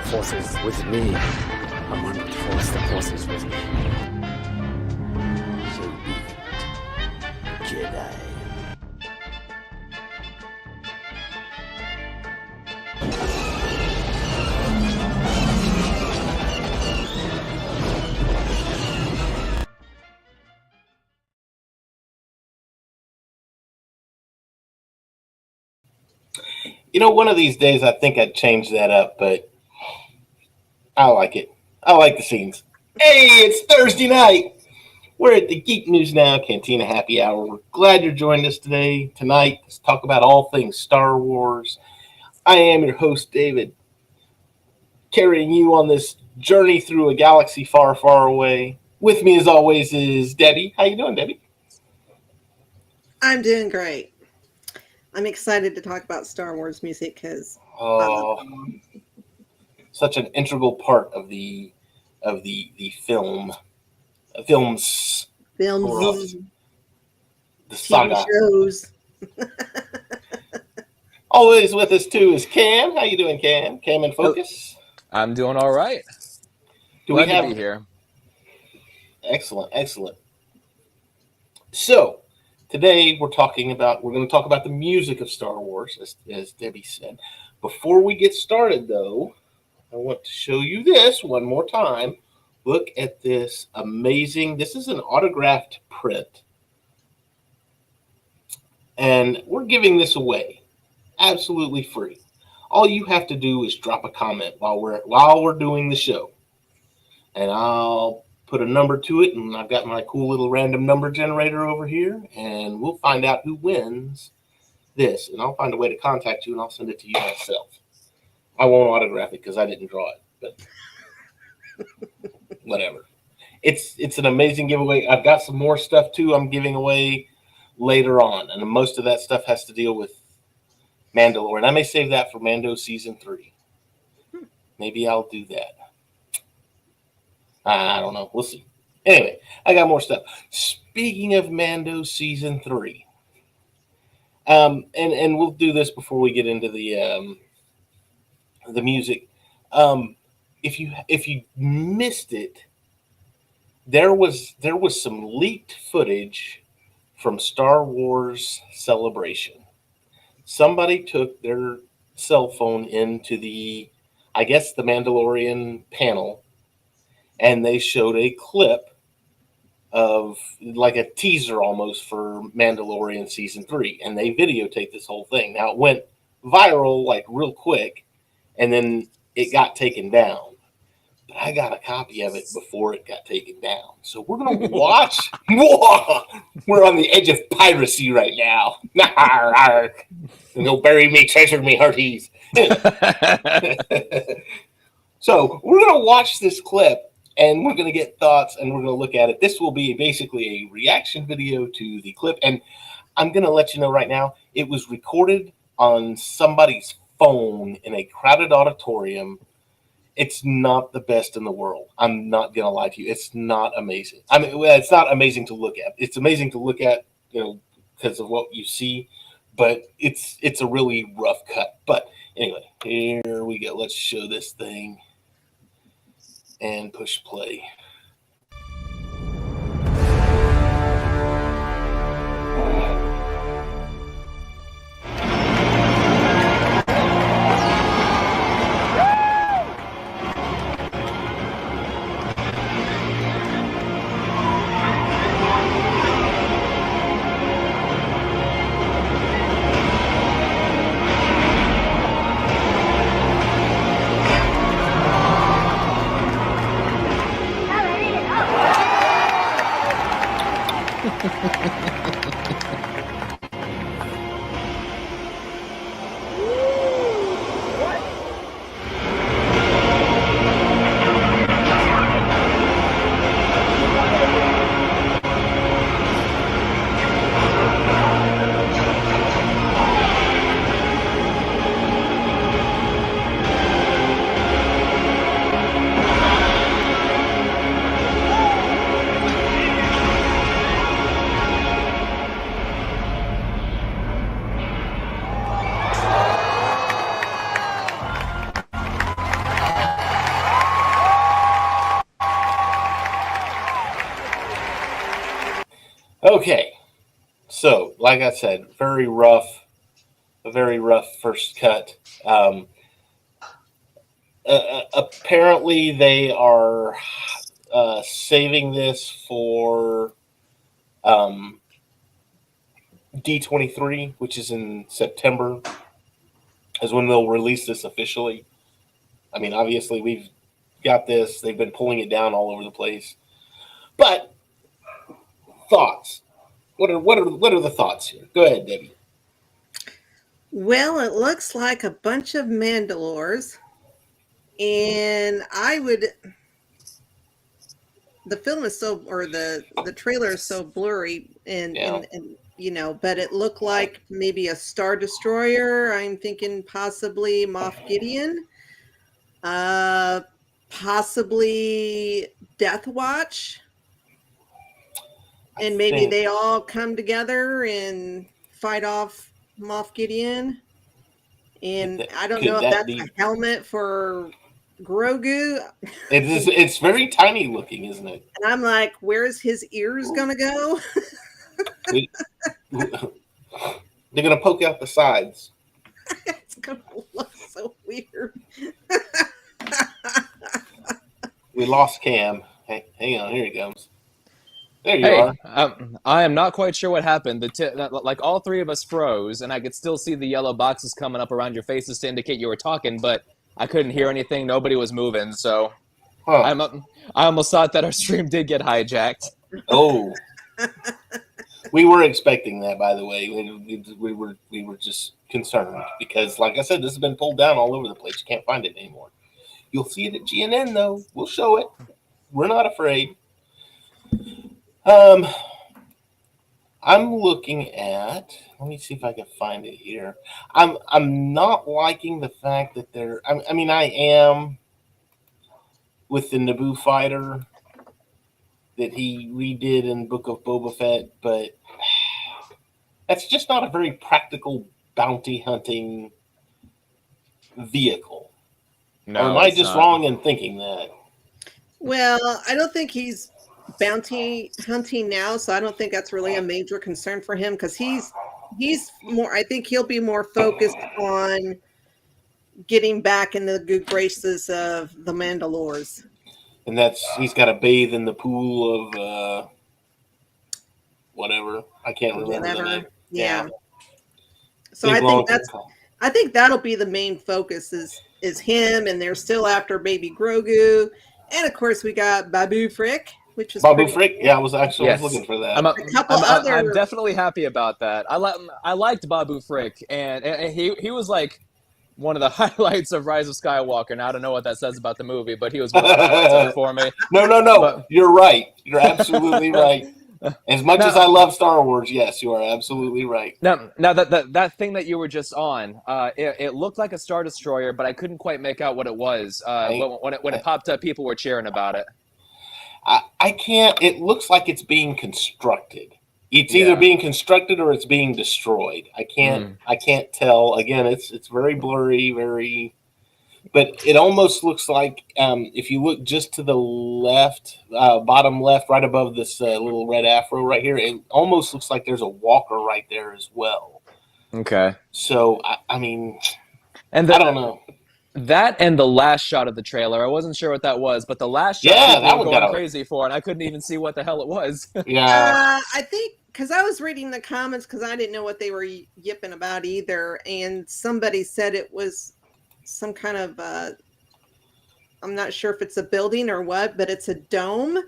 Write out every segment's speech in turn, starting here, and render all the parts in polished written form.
the Force is with me. I'm one with the Force. The Force is with me. So be it, Jedi. You know, one of these days I think I'd change that up, but I like it. I like the scenes. Hey, it's Thursday night. We're at the Geek News Now Cantina Happy Hour. We're glad you're joining us tonight. Let's talk about all things Star Wars. I am your host, David, carrying you on this journey through a galaxy far, far away. With me, as always, is Debbie. How you doing, Debbie? I'm doing great. I'm excited to talk about Star Wars music because such an integral part of the films, the saga. TV shows. Always with us too is Cam. How you doing, Cam? Cam in focus. I'm doing all right. Glad to be here. Excellent. So today we're going to talk about the music of Star Wars, as Debbie said. Before we get started, though, I want to show you this one more time. Look at this amazing. This is an autographed print, and we're giving this away absolutely free. All you have to do is drop a comment while we're doing the show, and I'll put a number to it, and I've got my cool little random number generator over here, and we'll find out who wins this, and I'll find a way to contact you, and I'll send it to you myself. I won't autograph it because I didn't draw it, but whatever. It's an amazing giveaway. I've got some more stuff too I'm giving away later on, and most of that stuff has to deal with Mandalorian. I may save that for Mando Season 3. Maybe I'll do that. I don't know. We'll see. Anyway, I got more stuff. Speaking of Mando Season 3, and we'll do this before we get into the music. If you missed it, there was some leaked footage from Star Wars Celebration. Somebody took their cell phone into the Mandalorian panel, and they showed a clip of like a teaser almost for Mandalorian Season 3, and they videotaped this whole thing. Now, it went viral like real quick, and then it got taken down. But I got a copy of it before it got taken down. So we're going to watch. We're on the edge of piracy right now. You'll bury me, treasure me, hearties. So we're going to watch this clip, and we're going to get thoughts, and we're going to look at it. This will be basically a reaction video to the clip, and I'm going to let you know right now, it was recorded on somebody's phone in a crowded auditorium. It's not the best in the world. I'm not going to lie to you. It's not amazing. I mean, it's not amazing to look at. It's amazing to look at, because of what you see, but it's a really rough cut. But anyway, here we go. Let's show this thing and push play. like I said, very rough, a very rough first cut. Apparently, they are saving this for D23, which is in September, is when they'll release this officially. I mean, obviously, we've got this. They've been pulling it down all over the place. But thoughts? What are the thoughts here? Go ahead, Debbie. Well, it looks like a bunch of Mandalores, and the film is so, or the trailer is so blurry, and but it looked like maybe a Star Destroyer. I'm thinking possibly Moff Gideon, possibly Death Watch, and maybe they all come together and fight off Moff Gideon. And I don't know if that's a helmet for Grogu. It's very tiny looking, isn't it? And I'm like, where's his ears gonna go? They're gonna poke out the sides. It's gonna look so weird. We lost Cam. Hey, hang on, here he comes. There you are. I am not quite sure what happened. Like all three of us froze, and I could still see the yellow boxes coming up around your faces to indicate you were talking, but I couldn't hear anything. Nobody was moving, so I almost thought that our stream did get hijacked. Oh, we were expecting that, by the way. We were just concerned because, like I said, this has been pulled down all over the place. You can't find it anymore. You'll see it at GNN, though. We'll show it. We're not afraid. I'm looking at. Let me see if I can find it here. I'm not liking the fact that they're. I mean, I am with the Naboo fighter that he redid in Book of Boba Fett, but that's just not a very practical bounty hunting vehicle. No, or am I just wrong in thinking that? Well, I don't think he's bounty hunting now, so I don't think that's really a major concern for him because he's more. I think he'll be more focused on getting back in the good graces of the Mandalores. And he's got to bathe in the pool of whatever. I can't remember the name. Yeah. So I think that'll be the main focus is him, and they're still after baby Grogu, and of course we got Babu Frick, which is Babu Frick. Yeah, I was looking for that. I'm definitely happy about that. I liked Babu Frick, and he was like one of the highlights of Rise of Skywalker. Now I don't know what that says about the movie, but he was one of the highlights of it for me. No. But, you're right. You're absolutely right. As much as I love Star Wars, yes, you are absolutely right. Now that thing that you were just on, it looked like a Star Destroyer, but I couldn't quite make out what it was. When it popped up, people were cheering about it. I can't. It looks like it's being constructed. It's either being constructed or it's being destroyed. I can't tell. Again, it's very blurry, but it almost looks like if you look just to the left, bottom left, right above this little red afro right here, it almost looks like there's a walker right there as well. Okay. So I mean, I don't know. That and the last shot of the trailer, I wasn't sure what that was, but the last shot that was going crazy for, and I couldn't even see what the hell it was. Yeah. I think because I was reading the comments because I didn't know what they were yipping about either, and somebody said it was some kind of I'm not sure if it's a building or what, but it's a dome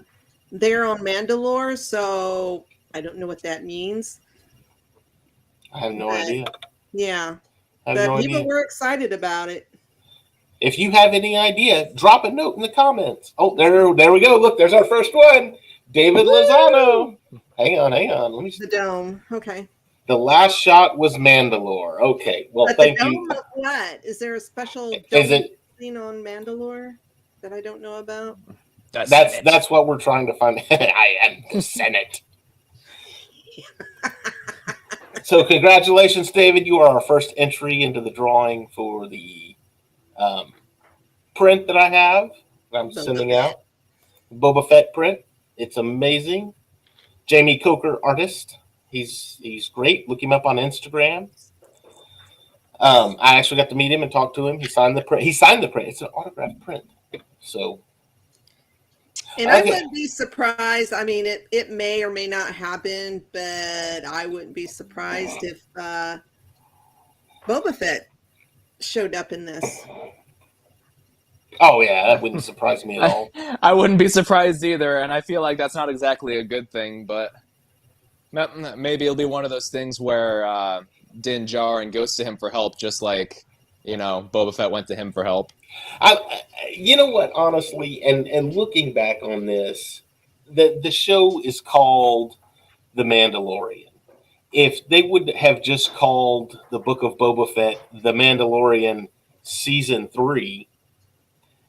there on Mandalore, so I don't know what that means. I have no idea. Yeah. But people were excited about it. If you have any idea, drop a note in the comments. Oh, there we go. Look, there's our first one. David Lozano. Hang on. Let me see. The dome. Okay. The last shot was Mandalore. Okay. Well, but thank the dome you. Of what? Is there a special dome thing on Mandalore that I don't know about? That's what we're trying to find. I am the Senate. So congratulations, David. You are our first entry into the drawing for the print that I have. I'm sending out. Boba Fett print. It's amazing. Jamie Coker, artist. He's great. Look him up on Instagram. I actually got to meet him and talk to him. He signed the print. It's an autographed print. So, and I wouldn't be surprised. I mean, it may or may not happen, but I wouldn't be surprised if Boba Fett showed up in this. Oh yeah, that wouldn't surprise me at all. I wouldn't be surprised either, and I feel like that's not exactly a good thing, but maybe it'll be one of those things where Din Djarin goes to him for help, just like, Boba Fett went to him for help. You know what, honestly, and looking back on this, the show is called The Mandalorian. If they would have just called the Book of Boba Fett The Mandalorian Season 3,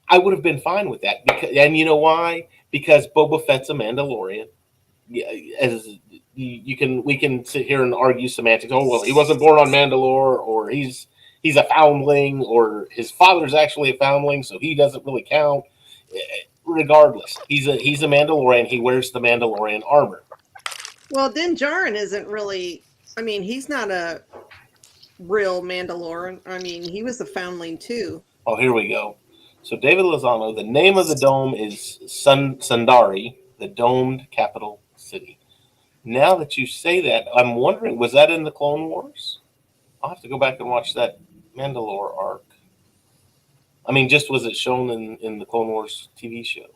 I would have been fine with that. And you know why? Because Boba Fett's a Mandalorian. As we can sit here and argue semantics. Oh well, he wasn't born on Mandalore, or he's a foundling, or his father's actually a foundling, so he doesn't really count. Regardless, he's a Mandalorian. He wears the Mandalorian armor. Well, Din Djarin isn't really. I mean, he's not a real Mandalorian. I mean, he was a foundling too. Oh, here we go. So David Lozano, the name of the dome is Sundari, the domed capital city. Now that you say that, I'm wondering, was that in the Clone Wars? I'll have to go back and watch that Mandalore arc. I mean, just was it shown in the Clone Wars TV show?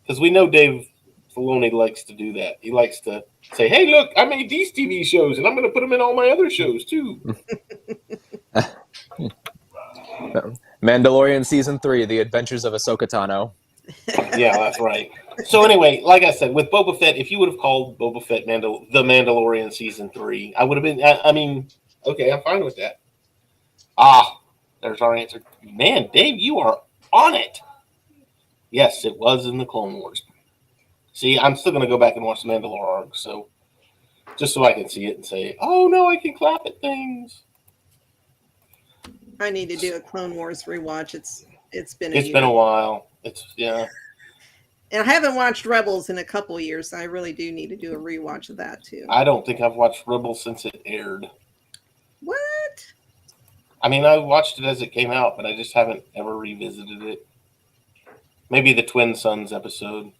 Because we know Dave Filoni likes to do that. He likes to say, hey, look, I made these TV shows, and I'm going to put them in all my other shows, too. Mandalorian Season 3, The Adventures of Ahsoka Tano. Yeah, that's right. So anyway, like I said, with Boba Fett, if you would have called Boba Fett The Mandalorian Season 3, I would have been, I mean, okay, I'm fine with that. There's our answer. Man, Dave, you are on it. Yes, it was in the Clone Wars. See, I'm still going to go back and watch the Mandalore arc, so just so I can see it and say, oh, no, I can clap at things. I need to do a Clone Wars rewatch. It's been a while. Yeah. And I haven't watched Rebels in a couple years. So I really do need to do a rewatch of that too. I don't think I've watched Rebels since it aired. What? I mean, I watched it as it came out, but I just haven't ever revisited it. Maybe the Twin Sons episode.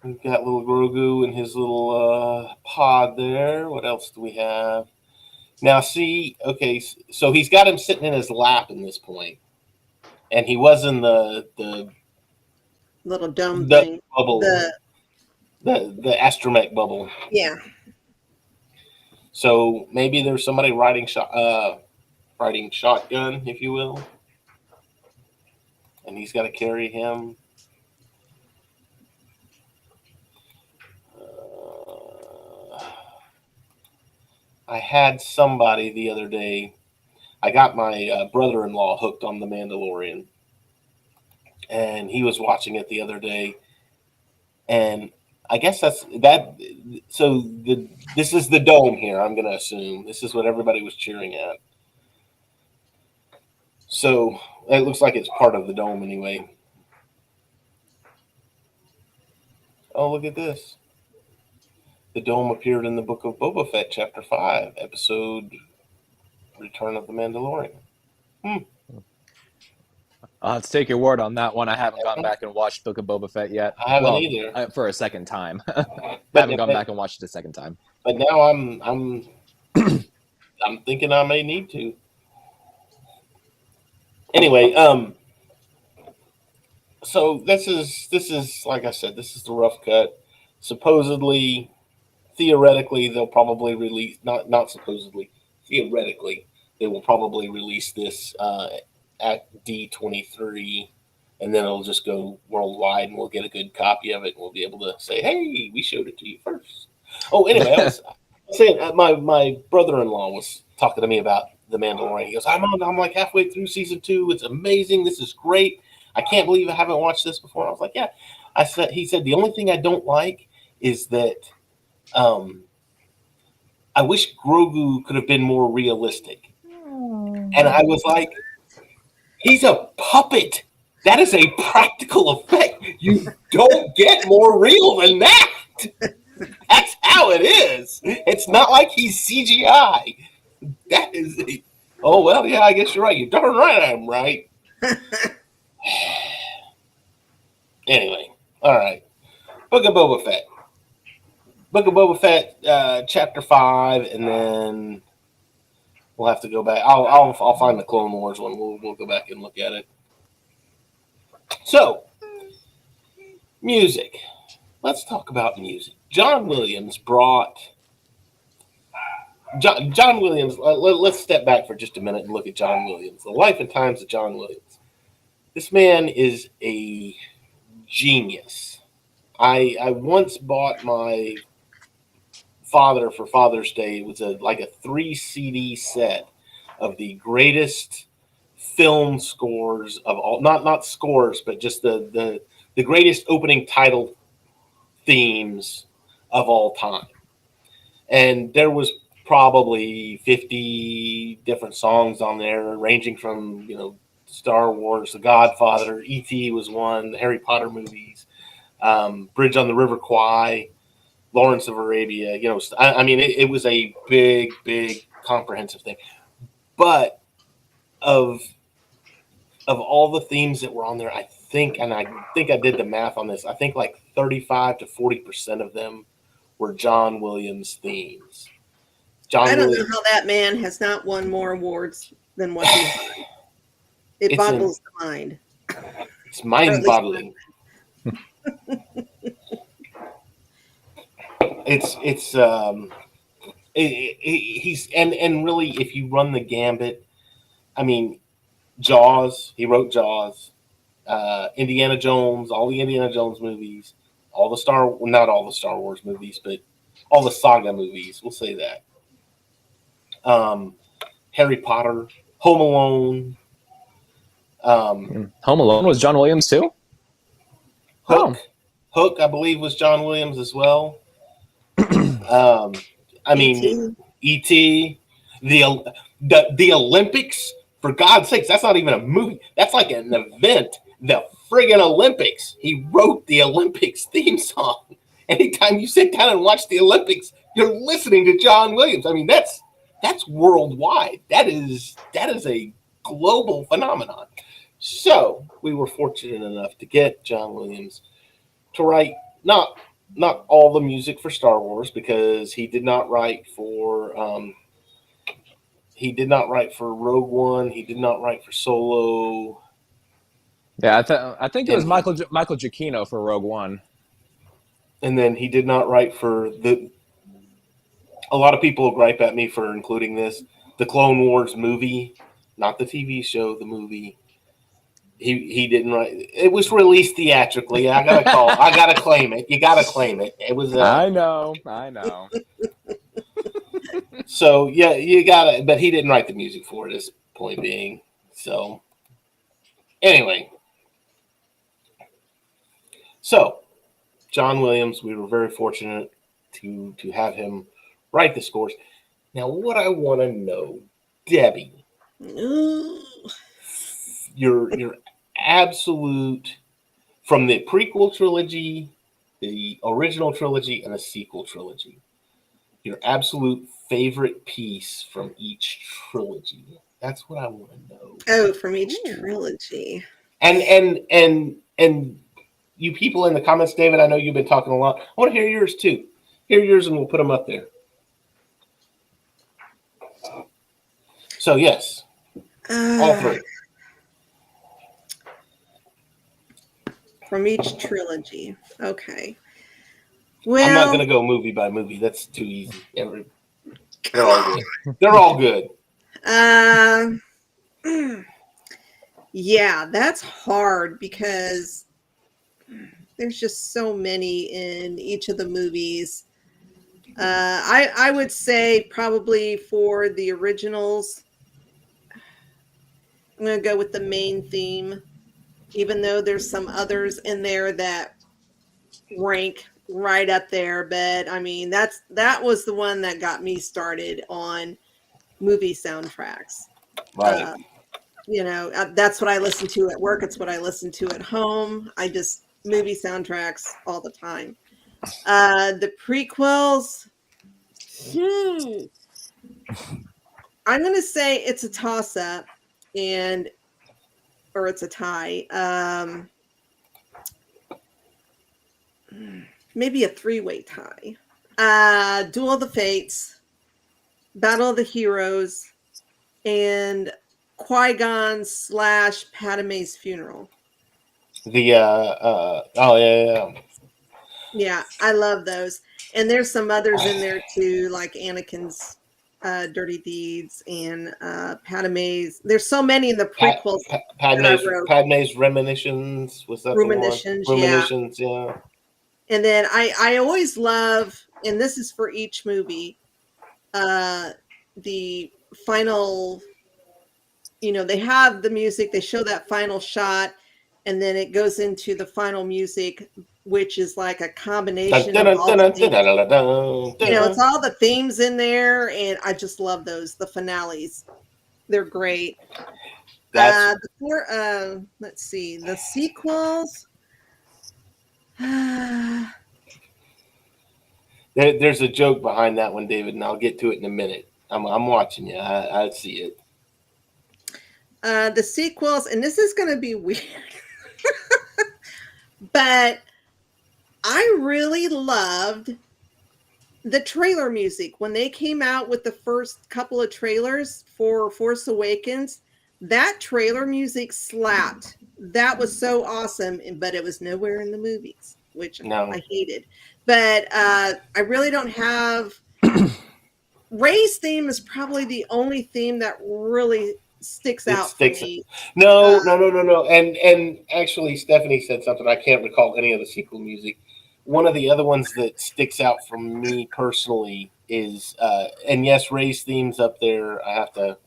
We've got little Grogu and his little pod there. What else do we have? Now, see, okay, so he's got him sitting in his lap in this point, and he was in the little dome thing, bubble, the astromech bubble. Yeah. So maybe there's somebody riding shotgun, if you will, and he's got to carry him. I had somebody the other day. I got my brother-in-law hooked on The Mandalorian, and he was watching it the other day. And I guess that's that. So this is the dome here. I'm going to assume this is what everybody was cheering at. So it looks like it's part of the dome anyway. Oh, look at this. The dome appeared in the Book of Boba Fett, Chapter 5, Episode Return of the Mandalorian. I'll have to take your word on that one. I haven't gone back and watched Book of Boba Fett yet. I haven't either. For a second time. I haven't gone back and watched it a second time. But now I'm thinking I may need to. Anyway, so this is like I said, this is the rough cut. Supposedly, theoretically, they'll probably release not supposedly, theoretically, they will probably release this at D23, and then it'll just go worldwide, and we'll get a good copy of it, and we'll be able to say, "Hey, we showed it to you first." Oh, anyway, I was saying my brother-in-law was talking to me about The Mandalorian. He goes, "I'm like halfway through season 2. It's amazing. This is great. I can't believe I haven't watched this before." And I was like, "Yeah." He said the only thing I don't like is that I wish Grogu could have been more realistic. And I was like, he's a puppet. That is a practical effect. You don't get more real than that. That's how it is. It's not like he's CGI. That is. Oh well, yeah. I guess you're right. You're darn right. I'm right. Anyway, all right. Book of Boba Fett. Book of Boba Fett, chapter 5, and then we'll have to go back. I'll find the Clone Wars one. We'll go back and look at it. So, music. Let's talk about music. John Williams brought. John Williams. Let's step back for just a minute and look at John Williams. The life and times of John Williams. This man is a genius. I once bought my father for Father's Day. It was like a 3 CD set of the greatest film scores of all, not scores, but just the greatest opening title themes of all time. And there was probably 50 different songs on there, ranging from, Star Wars, The Godfather, E.T. was one, the Harry Potter movies, Bridge on the River Kwai, Lawrence of Arabia. It was a big, big, comprehensive thing. But of all the themes that were on there, I think I did the math on this. I think like 35 to 40% of them were John Williams themes. I don't know how that man has not won more awards than what he won. It boggles the mind. It's mind-boggling. He's really, if you run the gambit, Jaws, he wrote Jaws, Indiana Jones, all the Indiana Jones movies, not all the Star Wars movies, but all the saga movies, we'll say that. Harry Potter, Home Alone. Home Alone was John Williams too? Hook, I believe, was John Williams as well. E.T. The Olympics, for God's sakes, that's not even a movie. That's like an event. The friggin' Olympics. He wrote the Olympics theme song. Anytime you sit down and watch the Olympics, you're listening to John Williams. That's worldwide. That is a global phenomenon. So we were fortunate enough to get John Williams to write not all the music for Star Wars, because he did not write for Rogue One. He did not write for Solo. Yeah, I think it was Michael Giacchino for Rogue One. And then he did not write for a lot of people gripe at me for including this, the Clone Wars movie, not the TV show, the movie. He didn't write. It was released theatrically. I gotta claim it. You gotta claim it. It was. I know. So yeah, you gotta. But he didn't write the music for it. This point being. So anyway, John Williams, we were very fortunate to have him write the scores. Now, what I want to know, Debbie, your absolute, from the prequel trilogy, the original trilogy, and the sequel trilogy, your absolute favorite piece from each trilogy. That's what I want to know. Oh, from each trilogy. And you people in the comments, David, I know you've been talking a lot. I want to hear yours too. Hear yours, and we'll put them up there. So yes, all three. From each trilogy. Okay. Well, I'm not going to go movie by movie. That's too easy. They're all good. They're all good. Yeah, that's hard because there's just so many in each of the movies. I would say probably for the originals, I'm going to go with the main theme, even though there's some others in there that rank right up there. But that was the one that got me started on movie soundtracks. Right. That's what I listen to at work. It's what I listen to at home. Movie soundtracks all the time. The prequels. I'm going to say it's a toss-up, or it's a tie. Maybe a three-way tie. Duel of the Fates, Battle of the Heroes, and Qui-Gon / Padme's funeral. Yeah, I love those. And there's some others in there too, like Anakin's Dirty Deeds and Padme's. There's so many in the prequels. Padme's Reminiscence. Was that Ruminations, the one? Ruminations, yeah. And then I always love, and this is for each movie, the final, they have the music, they show that final shot, and then it goes into the final music, which is like a combination of all the themes. It's all the themes in there, and I just love those. The finales, they're great. Let's see, the sequels. There's a joke behind that one, David, and I'll get to it in a minute. I'm watching you. I see it. The sequels, and this is going to be weird, but I really loved the trailer music when they came out with the first couple of trailers for Force Awakens. That trailer music slapped. That was so awesome, but it was nowhere in the movies, which I hated. But I really don't have. Rey's theme is probably the only theme that really sticks out for me. No. And actually, Stephanie said something. I can't recall any of the sequel music. One of the other ones that sticks out for me personally is, and yes, Rey's theme's up there. I have to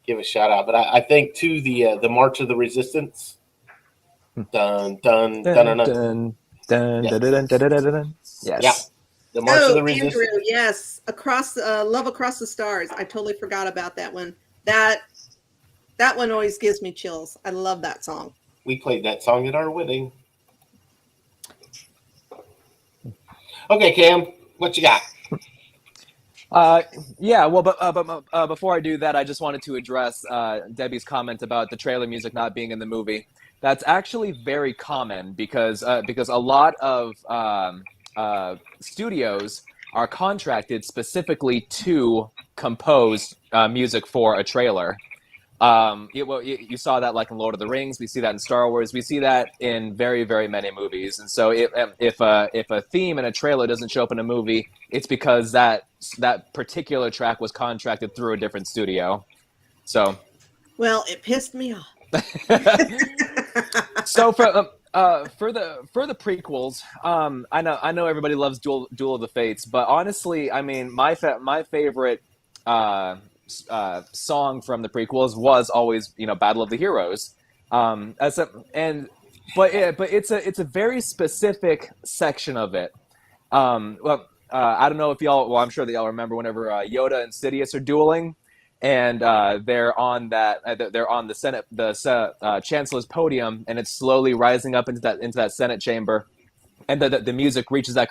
give a shout out, but I think too the March of the Resistance. Dun dun dun dun dun dun dun dun dun dun dun. Yes. Yeah. The March of the Resistance. Andrew, yes, Love Across the Stars. I totally forgot about that one. That one always gives me chills. I love that song. We played that song at our wedding. Okay, Cam, what you got? Yeah, well, but before I do that, I just wanted to address Debbie's comment about the trailer music not being in the movie. That's actually very common because a lot of studios are contracted specifically to compose music for a trailer. You saw that like in Lord of the Rings. We see that in Star Wars. We see that in very, very many movies. And so if a theme in a trailer doesn't show up in a movie, it's because that particular track was contracted through a different studio. So, well, it pissed me off. So for the prequels, I know everybody loves Duel of the Fates, but honestly, I mean, my favorite song from the prequels was always Battle of the Heroes. But it's a very specific section of it. I don't know if y'all. Well, I'm sure that y'all remember whenever Yoda and Sidious are dueling, and they're on the Senate, the Chancellor's podium, and it's slowly rising up into that Senate chamber, and the music reaches that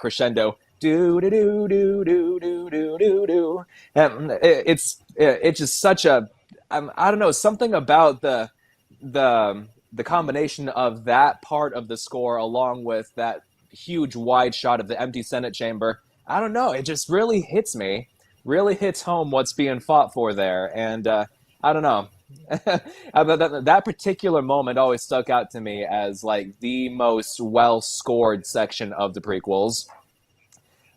crescendo. Do do do do do do do do do. And it's just such a I don't know, something about the combination of that part of the score along with that huge wide shot of the empty Senate chamber. I don't know, it just really hits me, really hits home what's being fought for there, and I don't know. That particular moment always stuck out to me as like the most well scored section of the prequels.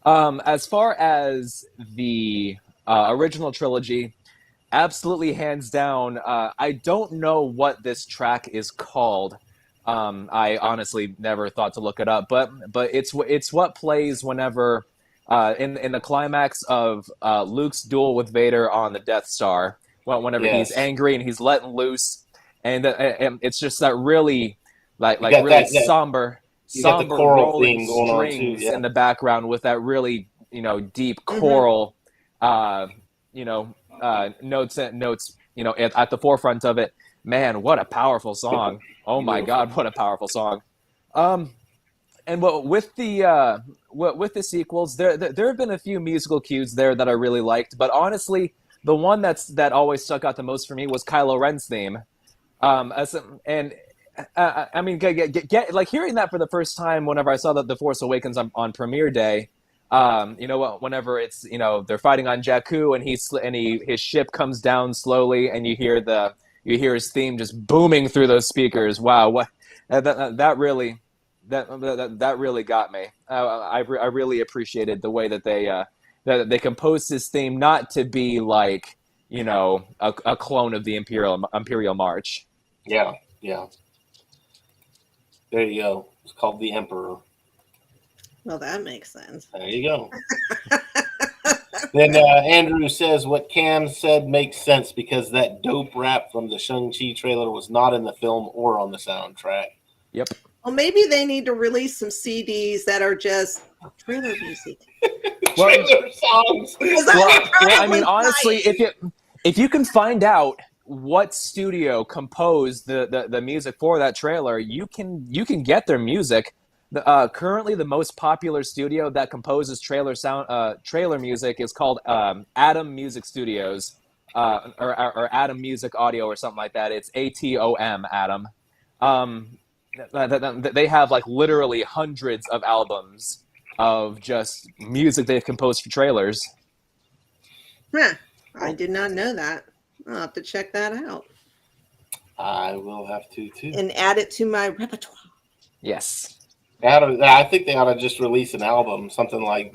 As far as the original trilogy, absolutely hands down. I don't know what this track is called. I honestly never thought to look it up, but it's what plays whenever in the climax of Luke's duel with Vader on the Death Star. Whenever he's angry and he's letting loose, and it's just that really really somber rolling strings in the background with that really deep choral notes at the forefront of it. Man, what a powerful song. Oh my God, what a powerful song. And with the sequels, there have been a few musical cues there that I really liked, but honestly, the one that always stuck out the most for me was Kylo Ren's theme. And I mean, get like hearing that for the first time whenever I saw the Force Awakens on premiere day. Whenever it's they're fighting on Jakku and his ship comes down slowly and you hear his theme just booming through those speakers. Wow, what that really that really got me. I really appreciated the way that they composed his theme not to be like a clone of the Imperial March. Yeah. There you go. It's called the Emperor. Well, that makes sense. There you go. Then Andrew says what Cam said makes sense because that dope rap from the Shang-Chi trailer was not in the film or on the soundtrack. Yep. Well, maybe they need to release some CDs that are just trailer music. Trailer songs. I mean, honestly, if you can find out what studio composed the music for that trailer, you can get their music. Currently, the most popular studio that composes trailer music is called Atom Music Studios, or Atom Music Audio, or something like that. It's ATOM, Atom. They have like literally hundreds of albums of just music they've composed for trailers. Huh. I did not know that. I'll have to check that out. I will have to too. And add it to my repertoire. Yes. I think they ought to just release an album, something like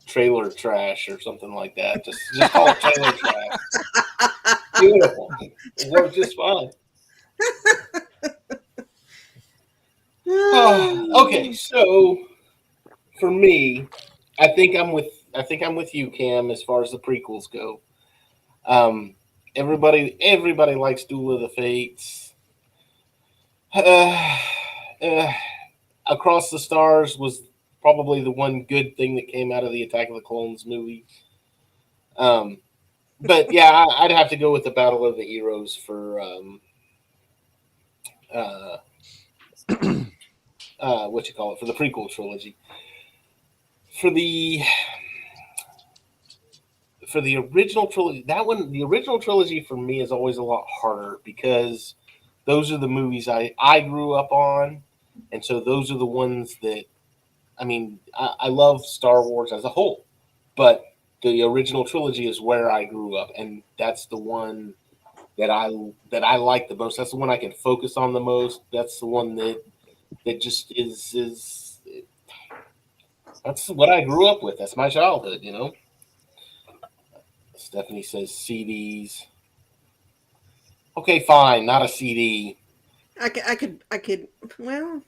Trailer Trash or something like that. Just call it Trailer Trash. Beautiful. It worked just fine. Okay, so for me, I think I'm with you, Cam, as far as the prequels go. Everybody likes Duel of the Fates. Across the Stars was probably the one good thing that came out of the Attack of the Clones movie. But yeah, I'd have to go with the Battle of the Heroes for for the prequel trilogy. For the original trilogy, the original trilogy for me is always a lot harder because those are the movies I grew up on. And so those are the ones that, I mean, I love Star Wars as a whole, but the original trilogy is where I grew up, and that's the one that I like the most. That's the one I can focus on the most. That's the one that just is that's what I grew up with. That's my childhood, Stephanie says CDs. Okay, fine, not a CD. I could. Well,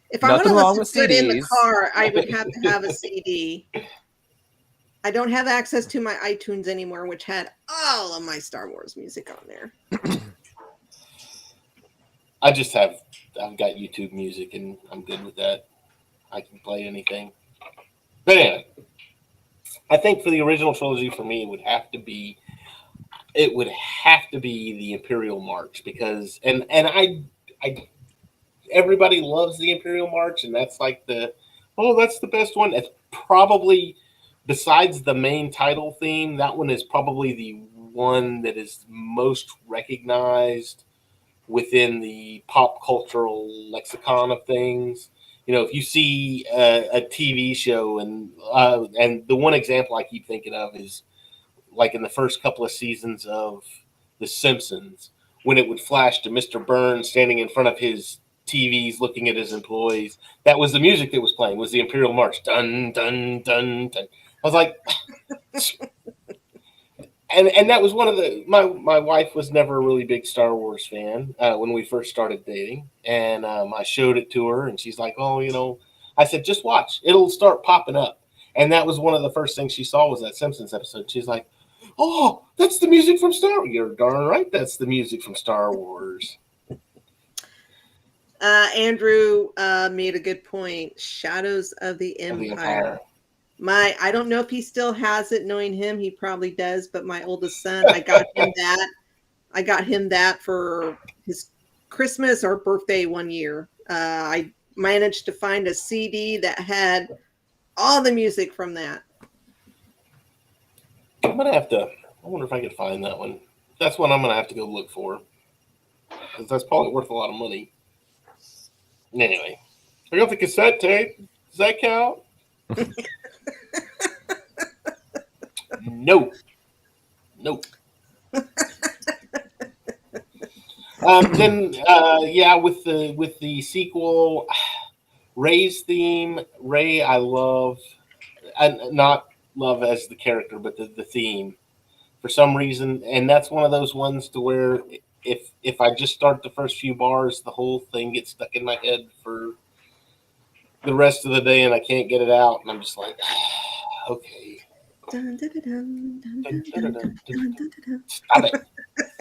if I want Nothing to wrong listen with to it in the CDs. car, I would have to have a CD. I don't have access to my iTunes anymore, which had all of my Star Wars music on there. I've got YouTube music, and I'm good with that. I can play anything. But anyway, I think for the original trilogy, for me, it would have to be the Imperial March because and I everybody loves the Imperial March, and that's like that's the best one. It's probably, besides the main title theme, that one is probably the one that is most recognized within the pop cultural lexicon of things. If you see a TV show, and the one example I keep thinking of is like in the first couple of seasons of The Simpsons, when it would flash to Mr. Burns standing in front of his TVs looking at his employees. That was the music that was playing, was the Imperial March. Dun, dun, dun, dun. I was like, and that was one of my wife was never a really big Star Wars fan when we first started dating. And I showed it to her, and she's like, oh, I said, just watch. It'll start popping up. And that was one of the first things she saw was that Simpsons episode. She's like, oh, that's the music from Star Wars. You're darn right, that's the music from Star Wars. Andrew made a good point. Shadows of the Empire. I don't know if he still has it. Knowing him, he probably does. But my oldest son, I got him that. I got him that for his Christmas or birthday one year. managed to find a CD that had all the music from that. I'm gonna have to. I wonder if I could find that one. That's one I'm gonna have to go look for, because that's probably worth a lot of money. Anyway, I got the cassette tape. Does that count? No. Nope. Then with the sequel, Ray's theme. Ray, I love, and not love as the character, but the theme for some reason, and that's one of those ones to where if I just start the first few bars, the whole thing gets stuck in my head for the rest of the day, and I can't get it out, and I'm just like, okay, Dun, dun, dun, dun, dun, dun, dun, dun, dun, dun. stop it,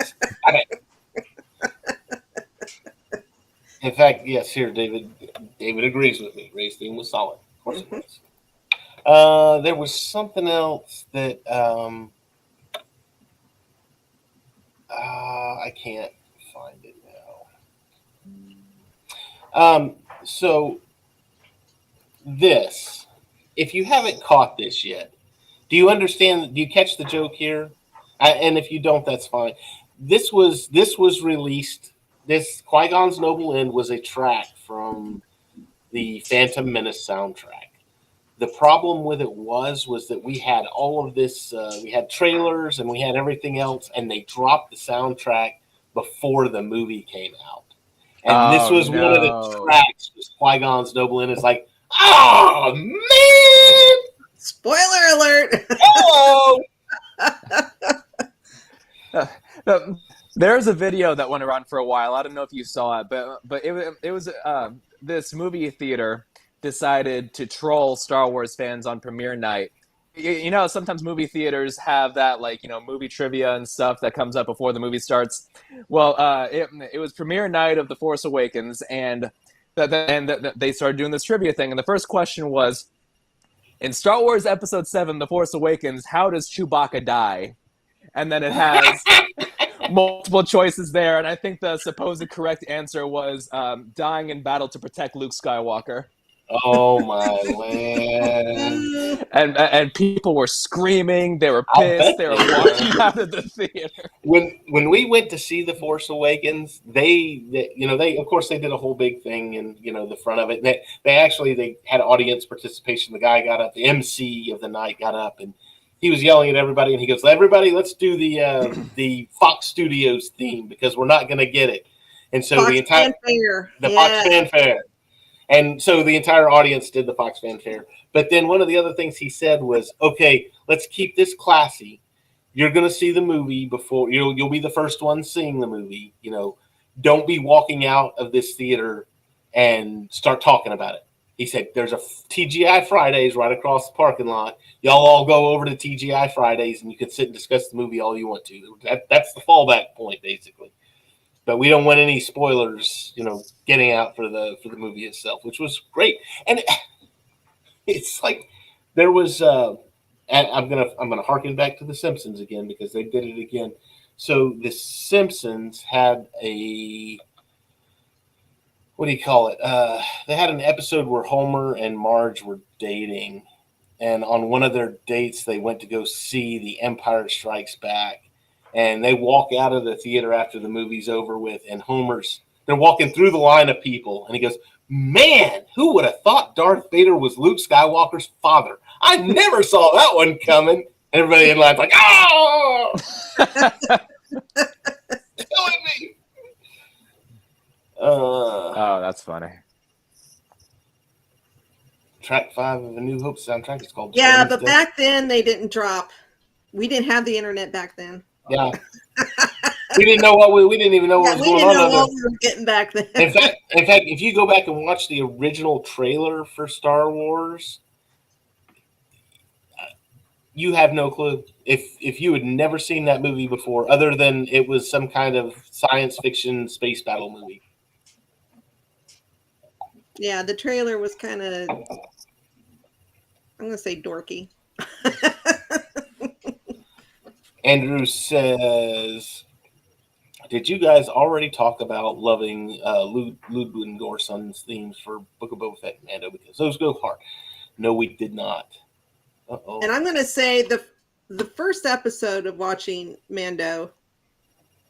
stop it. In fact, yes, here, David agrees with me. Ray's theme was solid. Of course it was. There was something else that I can't find it now. So this, if you haven't caught this yet, do you understand? Do you catch the joke here? And if you don't, that's fine. This was released. This Qui-Gon's Noble End was a track from the Phantom Menace soundtrack. The problem with it was that we had all of this, we had trailers and we had everything else, and they dropped the soundtrack before the movie came out. And this was one of the tracks. Was Qui-Gon's Noble End. It's like, oh man! Spoiler alert! Hello. There's a video that went around for a while. I don't know if you saw it, but it was this movie theater decided to troll Star Wars fans on premiere night. You know, sometimes movie theaters have that, like, you know, movie trivia and stuff that comes up before the movie starts. Well, it was premiere night of The Force Awakens, and they started doing this trivia thing. And the first question was, in Star Wars Episode 7, The Force Awakens, how does Chewbacca die? And then it has multiple choices there, and I think the supposed correct answer was dying in battle to protect Luke Skywalker. Oh my land! And people were screaming. They were pissed. They were walking out of the theater. When we went to see The Force Awakens, they of course they did a whole big thing in the front of it. They had audience participation. The guy got up, the MC of the night got up, and he was yelling at everybody, and he goes, "Everybody, let's do the Fox Studios theme because we're not going to get it." And so Fox the entire fanfare. Fox fanfare, and so the entire audience did the Fox fanfare. But then one of the other things he said was, "Okay, let's keep this classy. You're going to see the movie before you'll be the first one seeing the movie. Don't be walking out of this theater and start talking about it." He said, "There's a TGI Fridays right across the parking lot. Y'all all go over to TGI Fridays, and you can sit and discuss the movie all you want to. That's the fallback point, basically. But we don't want any spoilers, getting out for the movie itself," which was great. And it's like there was. And I'm gonna harken back to The Simpsons again because they did it again. So The Simpsons had a. What do you call it? They had an episode where Homer and Marge were dating, and on one of their dates, they went to go see The Empire Strikes Back, and they walk out of the theater after the movie's over with, and they're walking through the line of people, and he goes, "Man, who would have thought Darth Vader was Luke Skywalker's father? I never saw that one coming." Everybody in line's like, "Oh!" Killing me. Oh, that's funny. Track 5 of A New Hope soundtrack is called. Yeah, but back then they didn't drop. We didn't have the internet back then. Yeah, we didn't know we didn't even know what was going on. We didn't know what we were getting back then. In fact, if you go back and watch the original trailer for Star Wars, you have no clue. If you had never seen that movie before, other than it was some kind of science fiction space battle movie. Yeah, the trailer was kind of, I'm going to say dorky. Andrew says, Did you guys already talk about loving Ludwig Göransson's themes for Book of Boba Fett and Mando? Because those go hard. No, we did not. Uh-oh. And I'm going to say the first episode of watching Mando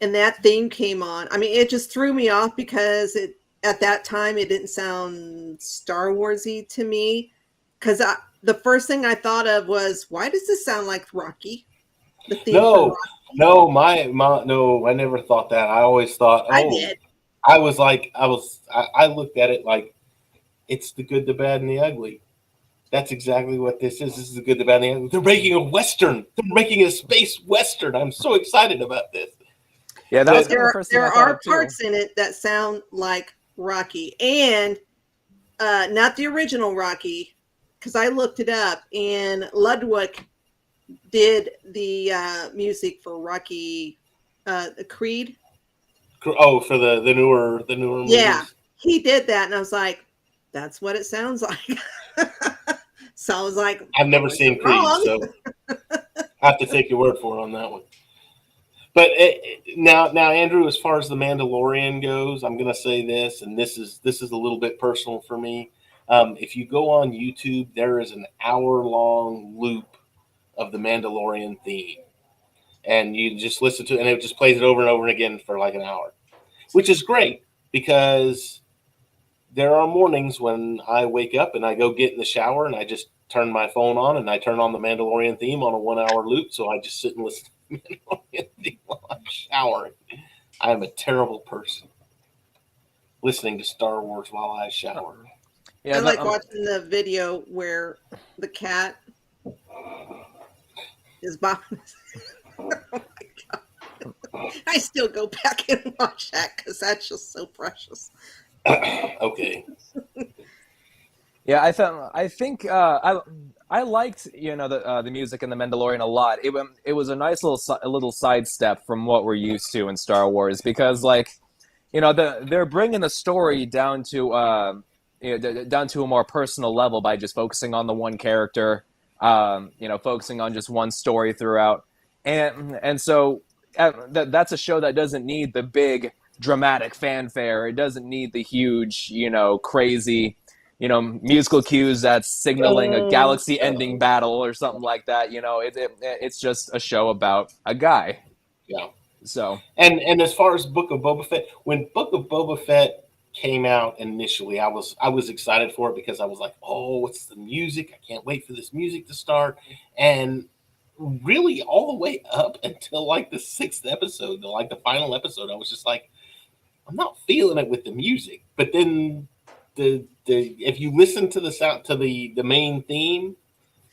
and that theme came on. I mean, it just threw me off because at that time it didn't sound Star Warsy to me. Because the first thing I thought of was, why does this sound like Rocky? The theme for Rocky. No, no, I never thought that. I always thought, I did. I looked at it like it's the good, the bad, and the ugly. That's exactly what this is. This is the good, the bad, and the ugly. They're making a Western. They're making a space Western. I'm so excited about this. Yeah, that was the first thing I thought there are of, too. parts in it that sound like Rocky. And not the original Rocky, because I looked it up, and Ludwig did the music for Rocky Creed. Oh, for the newer movies. Yeah, he did that, and I was like, that's what it sounds like. So I was like, I've never seen Creed, so I have to take your word for it on that one. But now, Andrew, as far as the Mandalorian goes, I'm going to say this, and this is a little bit personal for me. If you go on YouTube, there is an hour-long loop of the Mandalorian theme, and you just listen to it, and it just plays it over and over again for like an hour, which is great because there are mornings when I wake up and I go get in the shower and I just turn my phone on and I turn on the Mandalorian theme on a 1 hour loop, so I just sit and listen to the Mandalorian theme while I'm showering. I am a terrible person listening to Star Wars while I shower. Yeah, I like watching the video where the cat is bopping. Oh my God. I still go back and watch that because that's just so precious. Okay. Yeah, I think I liked the music in the Mandalorian a lot. It was a nice little sidestep from what we're used to in Star Wars because they're bringing the story down to down to a more personal level by just focusing on the one character, focusing on just one story throughout, and so that's a show that doesn't need the big dramatic fanfare. It doesn't need the huge, crazy, musical cues that's signaling a galaxy-ending battle or something like that. It's just a show about a guy. Yeah. So and as far as Book of Boba Fett, when Book of Boba Fett came out initially, I was excited for it because I was like, oh, what's the music? I can't wait for this music to start. And really all the way up until like the 6th episode, the final episode, I was just like, I'm not feeling it with the music. But then the if you listen to the main theme,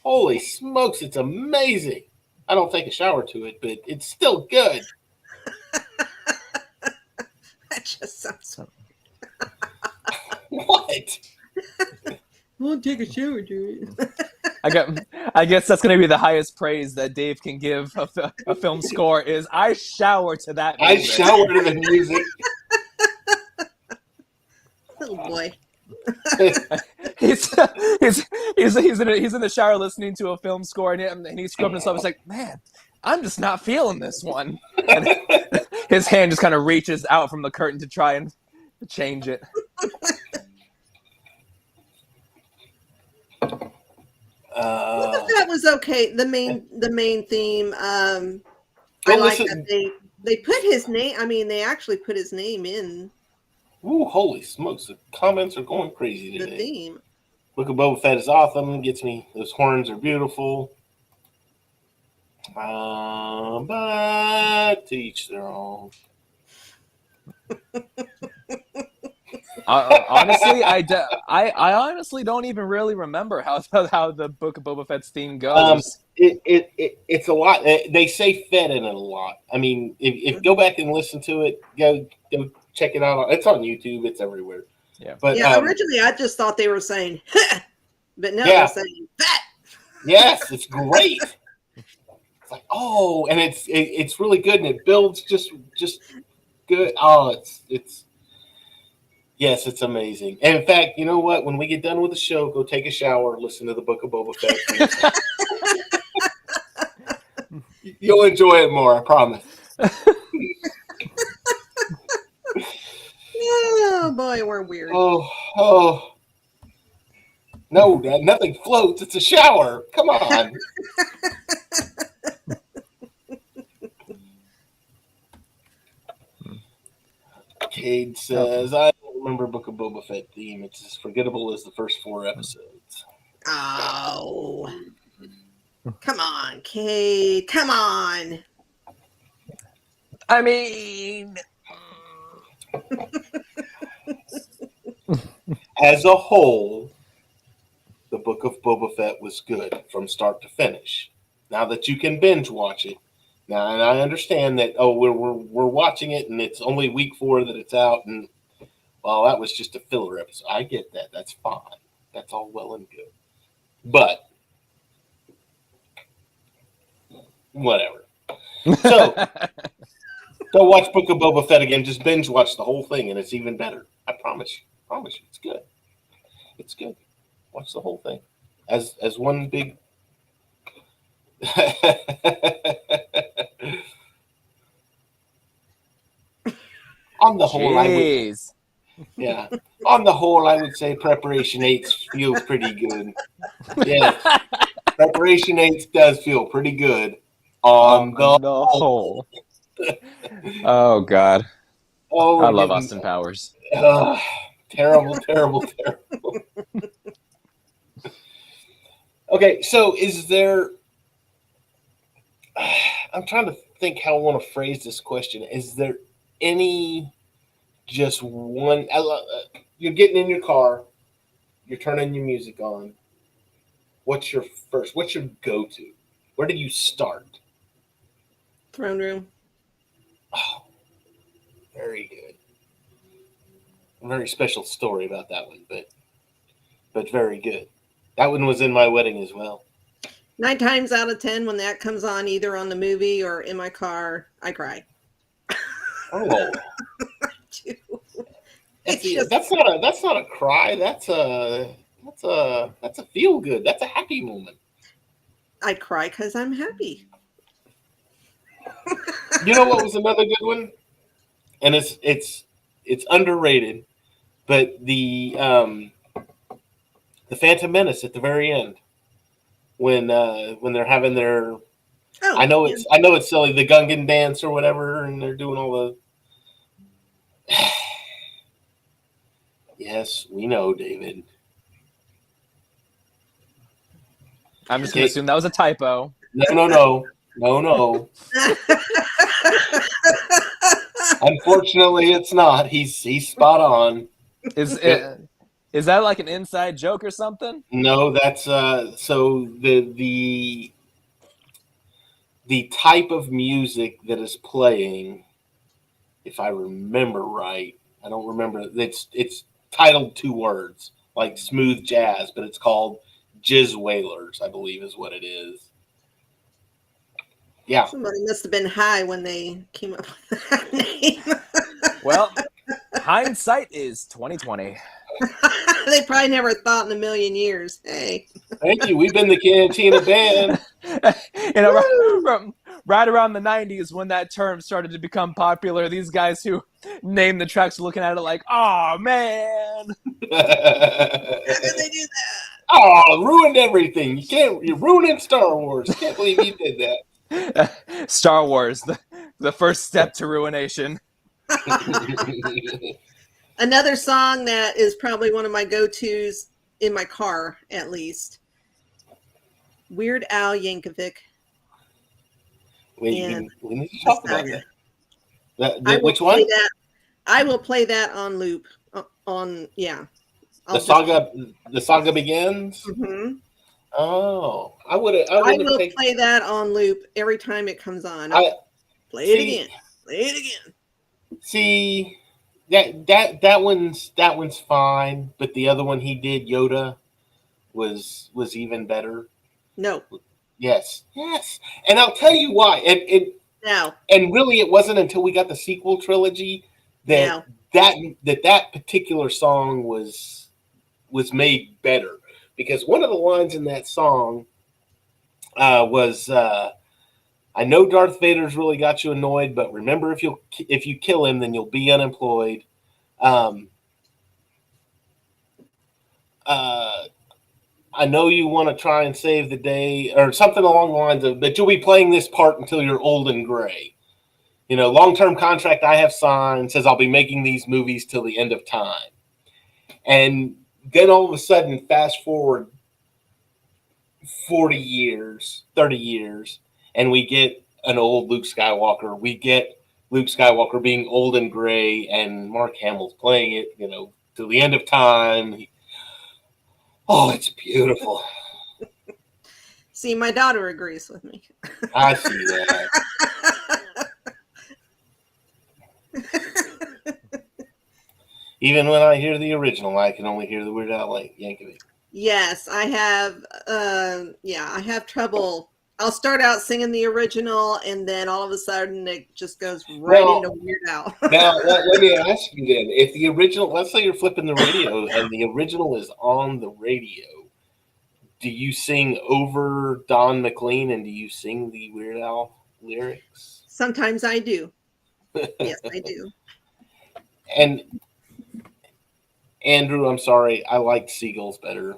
holy smokes, it's amazing. I don't take a shower to it, but it's still good. That just sounds so. What? Won't take a shower, dude. I guess that's going to be the highest praise that Dave can give a film score is I shower to that music. I shower to the music. Little boy. he's in the shower listening to a film score and he's scrubbing himself. He's like, man, I'm just not feeling this one. And his hand just kind of reaches out from the curtain to try and change it. That was okay. The main theme. I like that they put his name. I mean, they actually put his name in. Ooh, holy smokes! The comments are going crazy today. The theme. Book of Boba Fett is awesome. Gets me. Those horns are beautiful. But to each their own. Honestly, I honestly don't even really remember how the Book of Boba Fett's theme goes. It's a lot. They say Fett in it a lot. I mean, if go back and listen to it, go check it out. It's on YouTube. It's everywhere. Yeah. But originally I just thought they were saying, but now they're saying Fett. Yes, it's great. It's like, oh, and it's really good, and it builds just good. Oh, it's. Yes, it's amazing. And in fact, you know what? When we get done with the show, go take a shower, listen to the Book of Boba Fett. You'll enjoy it more, I promise. boy, we're weird. Oh. No, Dad, nothing floats. It's a shower. Come on. Cade says, I don't remember Book of Boba Fett theme. It's as forgettable as the first 4 episodes. Oh. Come on, Kate. Come on. I mean, As a whole, the Book of Boba Fett was good from start to finish. Now that you can binge watch it, now and I understand that we're watching it and it's only week 4 that it's out, and well, that was just a filler episode. I get that. That's fine. That's all well and good. But whatever. So go watch Book of Boba Fett again. Just binge watch the whole thing, and it's even better. I promise you. Promise you, it's good. It's good. Watch the whole thing as one big. On the whole, on the whole, I would say Preparation 8 feels pretty good. Yes, Preparation 8 does feel pretty good on the whole. Oh God! Oh, I love Austin Powers. Terrible. Okay, so is there? I'm trying to think how I want to phrase this question. Is there any just one? You're getting in your car, you're turning your music on. What's your go-to? Where do you start? Throne room. Oh, very good. A very special story about that one, but very good. That one was in my wedding as well. 9 times out of 10, when that comes on, either on the movie or in my car, I cry. Oh, It's that's not a cry. That's a feel good. That's a happy moment. I cry because I'm happy. You know what was another good one? And it's underrated, but the Phantom Menace at the very end, when they're having their I know it's silly, the Gungan dance or whatever, and they're doing all the Yes, we know, David. I'm just going to assume that was a typo. No. Unfortunately, it's not. He's spot on. Is that like an inside joke or something? No, that's so the type of music that is playing, if I remember right. I don't remember. It's titled 2 words, like smooth jazz, but it's called Jizz Wailers, I believe is what it is. Yeah. Somebody must have been high when they came up with that name. Well, hindsight is 2020. They probably never thought in a million years. Hey. Thank you. We've been the Cantina band. Right around the 90s when that term started to become popular, these guys who named the tracks were looking at it like, oh, man. How did they do that? Oh, ruined everything. You're ruining Star Wars. Can't believe you did that. Star Wars, the first step to ruination. Another song that is probably one of my go-tos in my car, at least. Weird Al Yankovic. We need to talk about that. Which one? I will play that on loop. The saga begins. Mm-hmm. Oh, I will play that on loop every time it comes on. Play it again. See, that one's fine, but the other one he did, Yoda, was even better. No. Yes, and I'll tell you why. And really, it wasn't until we got the sequel trilogy that particular song was made better, because one of the lines in that song was, "I know Darth Vader's really got you annoyed, but remember, if you kill him, then you'll be unemployed." I know you want to try and save the day, or something along the lines of, but you'll be playing this part until you're old and gray. Long-term contract I have signed says I'll be making these movies till the end of time. And then all of a sudden, fast forward 40 years, 30 years, and we get an old Luke Skywalker. We get Luke Skywalker being old and gray, and Mark Hamill's playing it, till the end of time. Oh, it's beautiful. See, my daughter agrees with me. I see that. Even when I hear the original, I can only hear the Weird Al Yankovic. Yes, I have. I have trouble. I'll start out singing the original, and then all of a sudden it just goes right into Weird Al. Now, let me ask you then: if the original, let's say you're flipping the radio, and the original is on the radio, do you sing over Don McLean, and do you sing the Weird Al lyrics? Sometimes I do. Yes, I do. And Andrew, I'm sorry, I liked Seagulls better,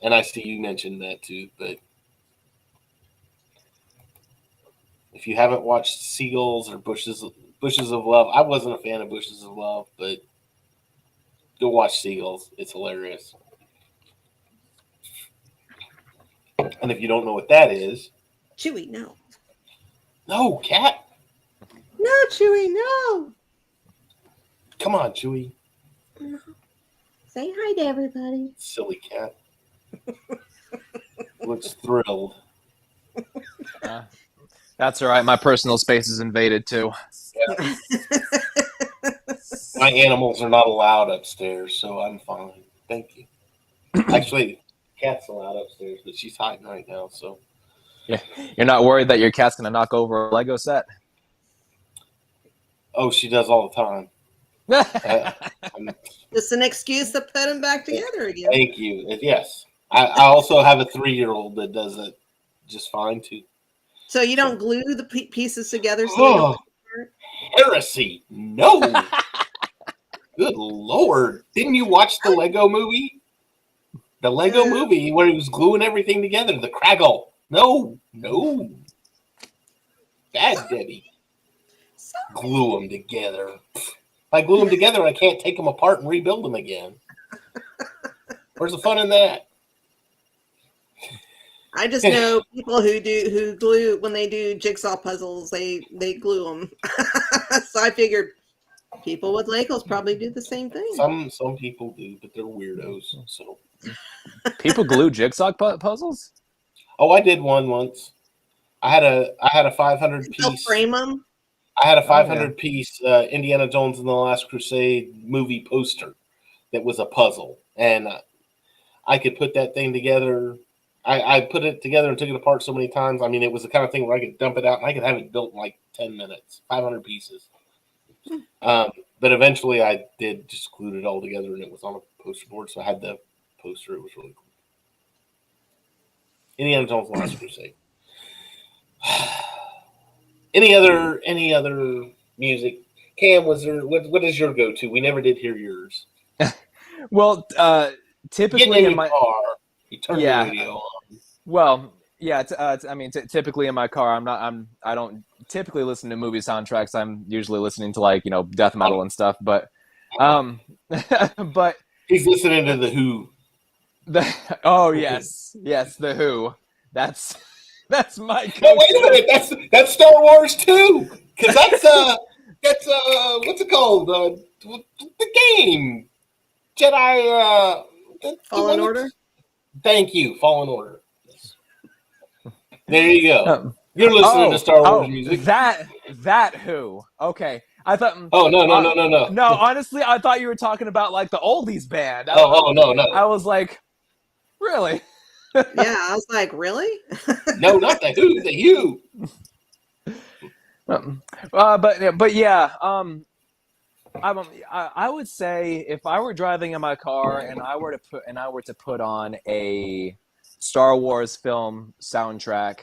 and I see you mentioned that too. But if you haven't watched Seagulls or Bushes of Love, I wasn't a fan of Bushes of Love, but go watch Seagulls. It's hilarious. And if you don't know what that is, Chewie, no. No, cat. No, Chewie, no. Come on, Chewie. No. Say hi to everybody. Silly cat. Looks thrilled. That's all right. My personal space is invaded too. Yeah. My animals are not allowed upstairs, so I'm fine. Thank you. Actually, cat's allowed upstairs, but she's hiding right now. So, yeah, you're not worried that your cat's gonna knock over a Lego set? Oh, she does all the time. Just an excuse to put them back together again. Thank you. Yes, I also have a 3-year-old that does it just fine too. So you don't glue the pieces together? So heresy! No. Good Lord! Didn't you watch the Lego movie? The Lego movie where he was gluing everything together. The Craggle. No. Bad Debbie. Glue them together. If I glue them together, I can't take them apart and rebuild them again. Where's the fun in that? I just know people who glue when they do jigsaw puzzles. They glue them. So I figured people with Legos probably do the same thing. Some people do, but they're weirdos. So people glue jigsaw puzzles? Oh, I did one once. I had a 500 piece. Frame them. I had a 500 piece Indiana Jones and the Last Crusade movie poster that was a puzzle, and I could put that thing together. I put it together and took it apart so many times. I mean, it was the kind of thing where I could dump it out and I could have it built in like 10 minutes, 500 pieces. But eventually I did just glued it all together and it was on a poster board. So I had the poster. It was really cool. Indiana Jones and the Last Crusade. Any other music? Cam, was there? What is your go-to? We never did hear yours. Well, typically in my car, you turn the radio on. Well, yeah. Typically in my car, I don't typically listen to movie soundtracks. I'm usually listening to like death metal and stuff. But, but he's listening to the Who. Yes, the Who. That's my go-to. No, wait a minute. That's Star Wars too. Because that's what's it called? The game. Jedi. Fallen Order. Thank you, Fallen Order. Yes. There you go. You're listening to Star Wars music. That Who? Okay, I thought. Oh no. No, honestly, I thought you were talking about like the oldies band. No. I was like, really? Yeah, I was like, really? No, not the Who, the You. But yeah, I would say if I were driving in my car and I were to put on a Star Wars film soundtrack,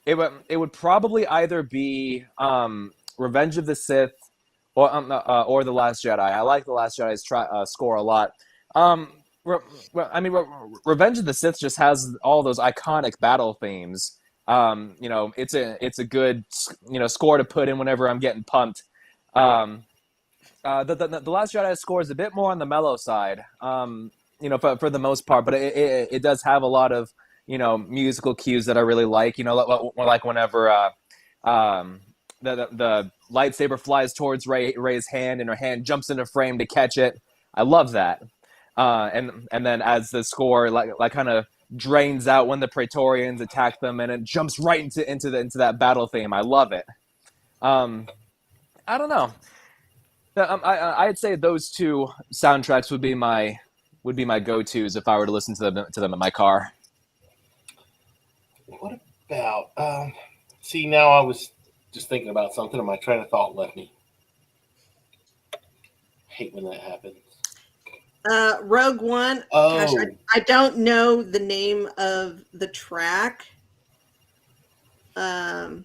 it would probably either be Revenge of the Sith or The Last Jedi. I like The Last Jedi's score a lot. Revenge of the Sith just has all those iconic battle themes. It's a good score to put in whenever I'm getting pumped. The Last Jedi score is a bit more on the mellow side, for the most part, but it does have a lot of musical cues that I really like. Like whenever the lightsaber flies towards Rey's hand and her hand jumps into frame to catch it. I love that. And then as the score like kind of drains out when the Praetorians attack them, and it jumps right into that battle theme. I love it. I don't know. I'd say those two soundtracks would be my go-tos if I were to listen to them in my car. What about? See, now I was just thinking about something, and my train of thought left me. Hate when that happens. Rogue One. Oh. Gosh, I don't know the name of the track. Dun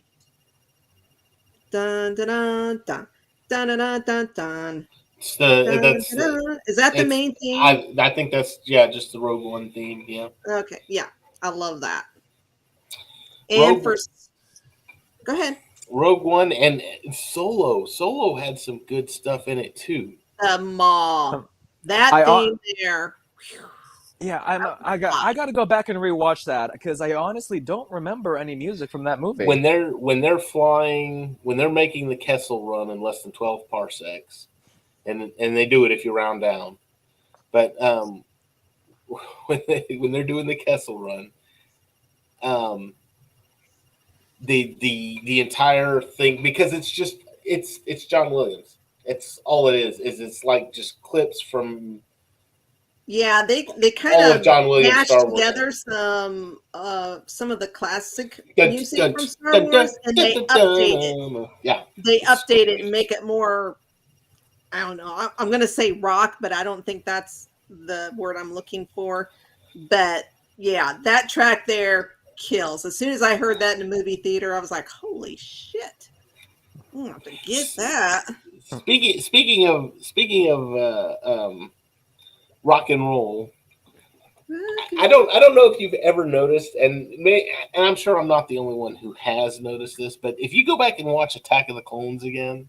dun dun dun dun dun dun dun. Is that the main theme? I think that's just the Rogue One theme. Yeah. Okay. Yeah, I love that. And go ahead. Rogue One and Solo. Solo had some good stuff in it too. The Maw. That theme there. Yeah, I got to go back and rewatch that because I honestly don't remember any music from that movie. When they're flying, when they're making the Kessel run in less than 12 parsecs, and they do it if you round down, but when they're doing the Kessel run, the entire thing, because it's John Williams. It's all it is it's like just clips from. Yeah, they kind of John Williams mashed Star Wars together some of the classic music from Star Wars, and they update it. Yeah, they update it and make it more. I don't know. I'm going to say rock, but I don't think that's the word I'm looking for. But yeah, that track there kills. As soon as I heard that in the movie theater, I was like, "Holy shit!" I'm gonna have to get that. Speaking of rock and roll, I don't know if you've ever noticed, and I'm sure I'm not the only one who has noticed this, but if you go back and watch Attack of the Clones again,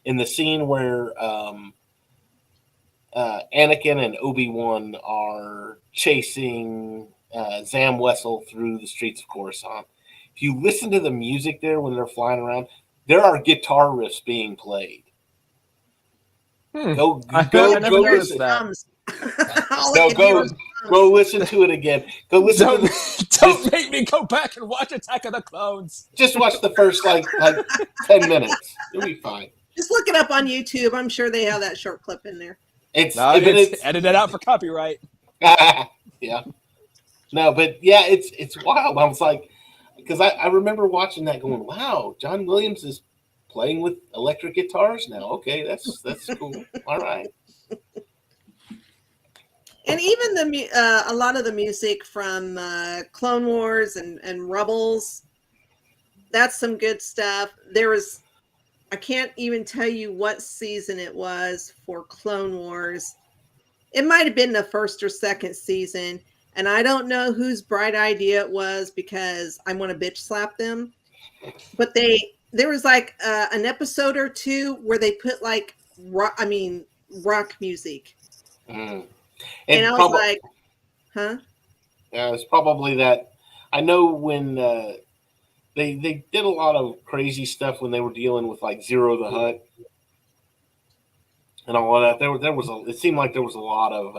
in the scene where Anakin and Obi-Wan are chasing Zam Wesell through the streets of Coruscant, if you listen to the music there when they're flying around, there are guitar riffs being played. Go listen. Go listen to it again. Go listen. Don't make me go back and watch Attack of the Clones. Just watch the first like 10 minutes. You'll be fine. Just look it up on YouTube. I'm sure they have that short clip in there. It's edit it out for copyright. Yeah. No, but yeah, it's wild. I was like, because I remember watching that going, wow, John Williams is playing with electric guitars now. Okay, that's cool. All right. And even a lot of the music from Clone Wars and Rebels, that's some good stuff. I can't even tell you what season it was for Clone Wars. It might have been the first or second season. And I don't know whose bright idea it was because I want to bitch slap them. But there was like an episode or two where they put like rock music. Mm. And I was like, huh? Yeah, it's probably that. I know when they did a lot of crazy stuff when they were dealing with like Zero the Hutt and all of that. It seemed like there was a lot of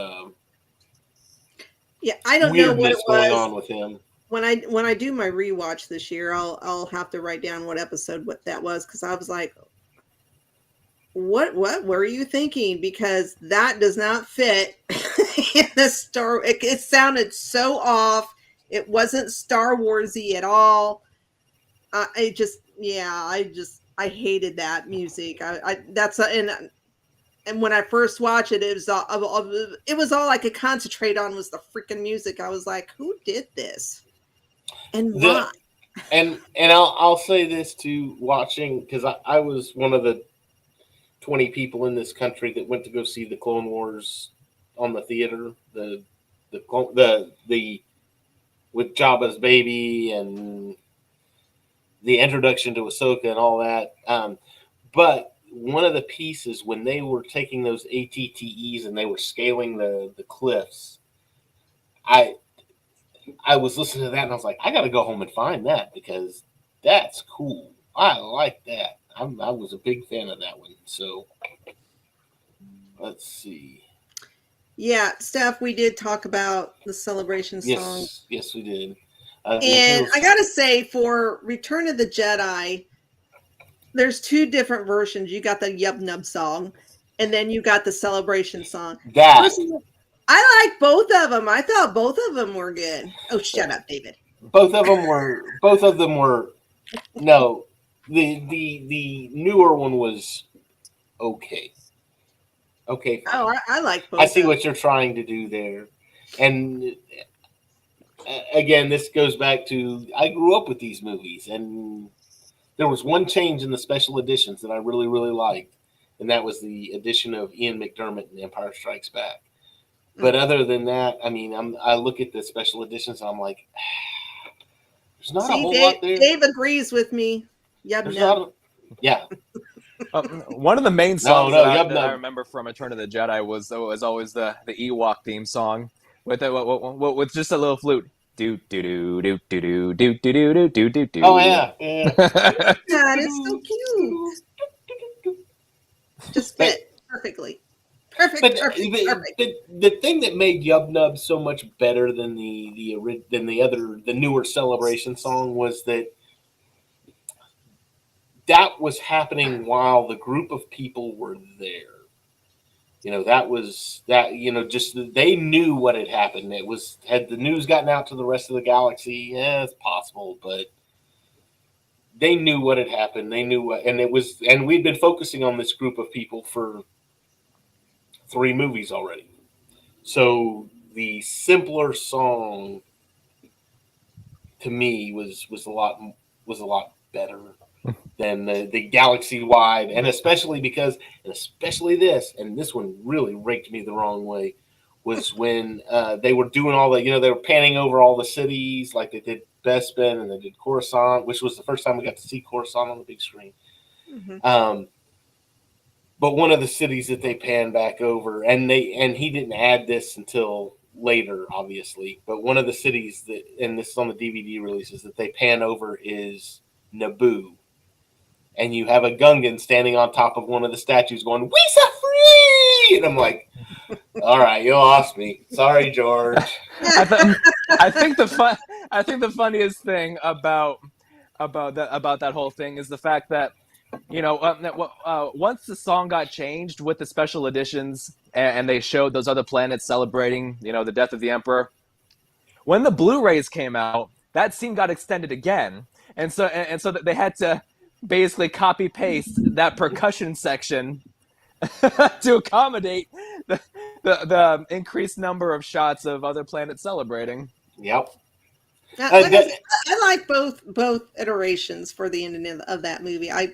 I don't know what it was going on with him. When I do my rewatch this year, I'll have to write down what episode that was because I was like, what were you thinking? Because that does not fit in the story. It sounded so off. It wasn't Star Warsy at all. I hated that music. And when I first watched it, it was all I could concentrate on was the freaking music. I was like, who did this? And why? And I'll say this too, watching, because I was one of the 20 people in this country that went to go see the Clone Wars on the theater, the with Jabba's baby and the introduction to Ahsoka and all that. But one of the pieces when they were taking those ATTEs and they were scaling the cliffs, I was listening to that and I was like, I got to go home and find that because that's cool. I like that. I was a big fan of that one. So let's see. Yeah, Steph, we did talk about the celebration song. Yes, we did. And I gotta say, for Return of the Jedi, there's two different versions. You got the Yub Nub song, and then you got the celebration song. Personally, I like both of them. I thought both of them were good. Oh, shut up, David. Both of them were. No, the newer one was okay. Okay. Fine. Oh, I like both. I see what you're trying to do there, and again, this goes back to I grew up with these movies, and there was one change in the special editions that I really, really liked, and that was the addition of Ian McDermott in Empire Strikes Back. But other than that, I mean, I look at the special editions and I'm like, there's not a whole lot there. Dave agrees with me. Yeah. One of the main songs that I remember from Return of the Jedi was always the Ewok theme song with just a little flute. Do do do do do do do do do do do. Oh yeah. That is so cute. Just fit perfectly. Perfect. The thing that made Yub Nub so much better than the newer celebration song was that was happening while the group of people were there. Just they knew what had happened. Had the news gotten out to the rest of the galaxy? Yeah, it's possible, but they knew what had happened. They knew and we'd been focusing on this group of people for 3 movies already. So the simpler song to me was a lot better than the galaxy wide, and especially this, and this one really raked me the wrong way, was when they were doing all the, they were panning over all the cities like they did Bespin and they did Coruscant, which was the first time we got to see Coruscant on the big screen. Mm-hmm. But one of the cities that they panned back over, and he didn't add this until later, obviously, but one of the cities that, and this is on the DVD releases, that they pan over is Naboo. And you have a Gungan standing on top of one of the statues going, "We so free!" And I'm like, all right, you lost me. Sorry, George. I think the funniest thing about that whole thing is the fact that, once the song got changed with the special editions and they showed those other planets celebrating, the death of the Emperor, when the Blu-rays came out, that scene got extended again. And so they had to basically copy paste that percussion section to accommodate the increased number of shots of other planets celebrating. Yep. I like both iterations for the ending of that movie. I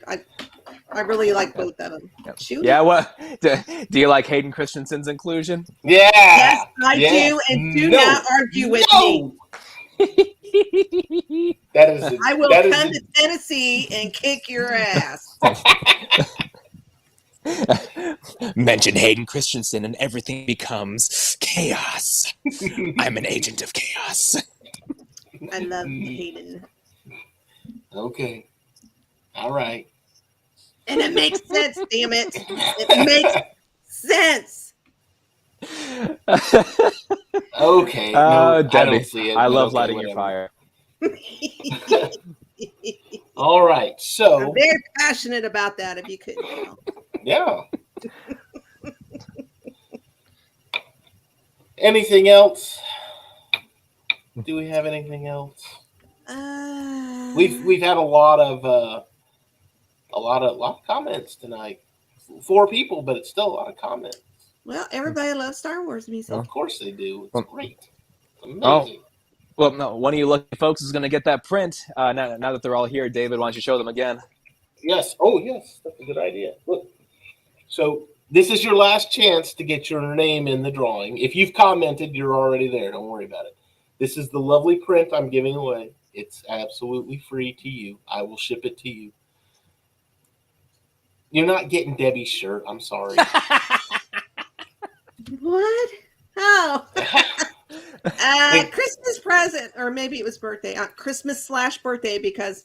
really like both of them. Yep. Yeah. What do you like Hayden Christensen's inclusion? Yeah. Yes, I do, and do not argue with me. I will come to Tennessee and kick your ass. Mention Hayden Christensen and everything becomes chaos. I'm an agent of chaos. I love Hayden. Okay. All right. And it makes sense, damn it. It makes sense. Okay. No, Debbie, I don't see it. I love lighting your fire. All right. So I'm very passionate about that, if you couldn't tell. Yeah. Anything else? Do we have anything else? We've had a lot of comments tonight. 4 people, but it's still a lot of comments. Well, everybody loves Star Wars music. Of course they do. It's great. It's amazing. Well, no, one of you lucky folks is going to get that print. Now that they're all here, David, why don't you show them again? Yes. Oh, yes. That's a good idea. Look. So This is your last chance to get your name in the drawing. If you've commented, you're already there. Don't worry about it. This is the lovely print I'm giving away. It's absolutely free to you. I will ship it to you. You're not getting Debbie's shirt. I'm sorry. What? Oh. Christmas present, or maybe it was birthday. Christmas/birthday, because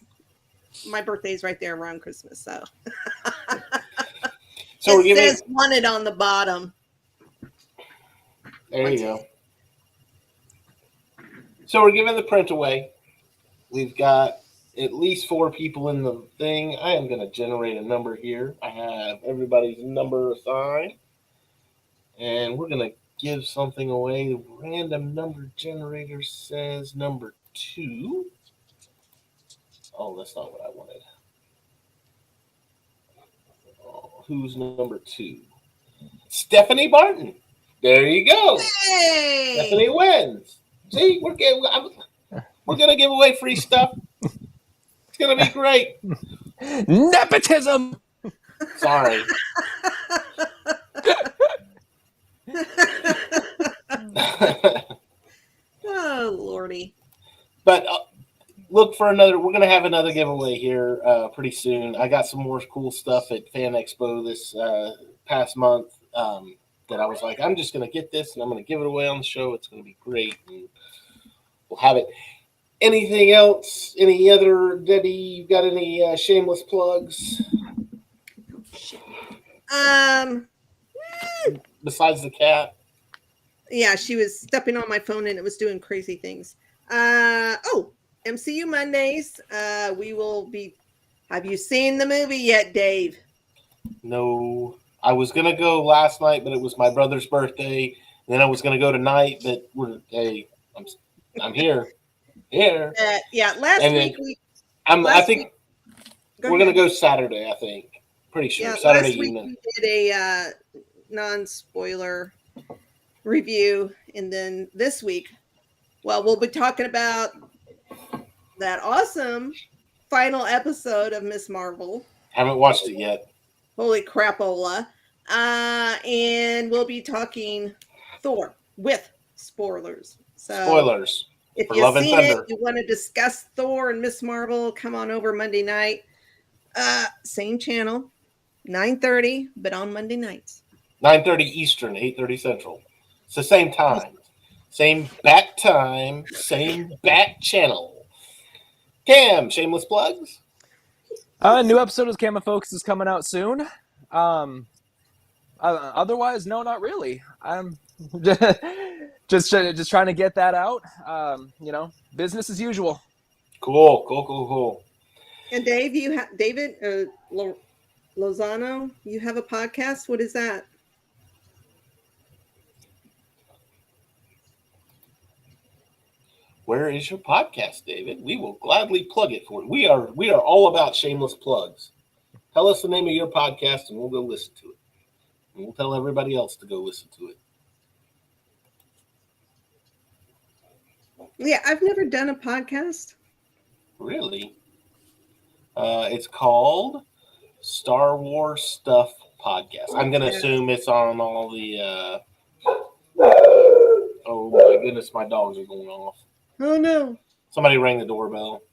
my birthday's right there around Christmas. So, it says wanted on the bottom. There you go. So we're giving the print away. We've got at least 4 people in the thing. I am going to generate a number here. I have everybody's number assigned. And we're going to give something away. The random number generator says number 2. Oh, that's not what I wanted. Oh, who's number 2? Stephanie Barton. There you go. Hey! Stephanie wins. See, we're going to give away free stuff. It's going to be great. Nepotism. Sorry. Oh, Lordy. But look for another. We're going to have another giveaway here pretty soon. I got some more cool stuff at Fan Expo this past month that I was like, I'm just going to get this and I'm going to give it away on the show. It's going to be great. And we'll have it. Anything else? Any other, Debbie, you got any shameless plugs? Besides the cat? Yeah, she was stepping on my phone and it was doing crazy things. MCU Mondays. We will be. Have you seen the movie yet, Dave? No. I was gonna go last night, but it was my brother's birthday. Then I was gonna go tonight, but I'm here. Here. Last week I think we're gonna go Saturday. I think. Pretty sure Saturday last week evening. We did a non-spoiler review, and then this week, we'll be talking about that awesome final episode of Miss Marvel. Haven't watched it yet. Holy crapola. And we'll be talking Thor with spoilers. So spoilers. If you've seen it, you want to discuss Thor and Miss Marvel, come on over Monday night. Same channel, 9:30, but on Monday nights. 9:30 Eastern, 8:30 Central. It's the same time. Same bat time, same bat channel. Cam, shameless plugs? New episode of Cam and Focus is coming out soon. Otherwise, no, not really. I'm just trying to get that out. Business as usual. Cool. And Dave, David Lozano, you have a podcast. What is that? Where is your podcast, David? We will gladly plug it for you. We are all about shameless plugs. Tell us the name of your podcast and we'll go listen to it. And we'll tell everybody else to go listen to it. Yeah, I've never done a podcast. Really? It's called Star Wars Stuff Podcast. I'm going to assume it's on all the... Oh, my goodness, my dogs are going off. Oh, no. Somebody rang the doorbell.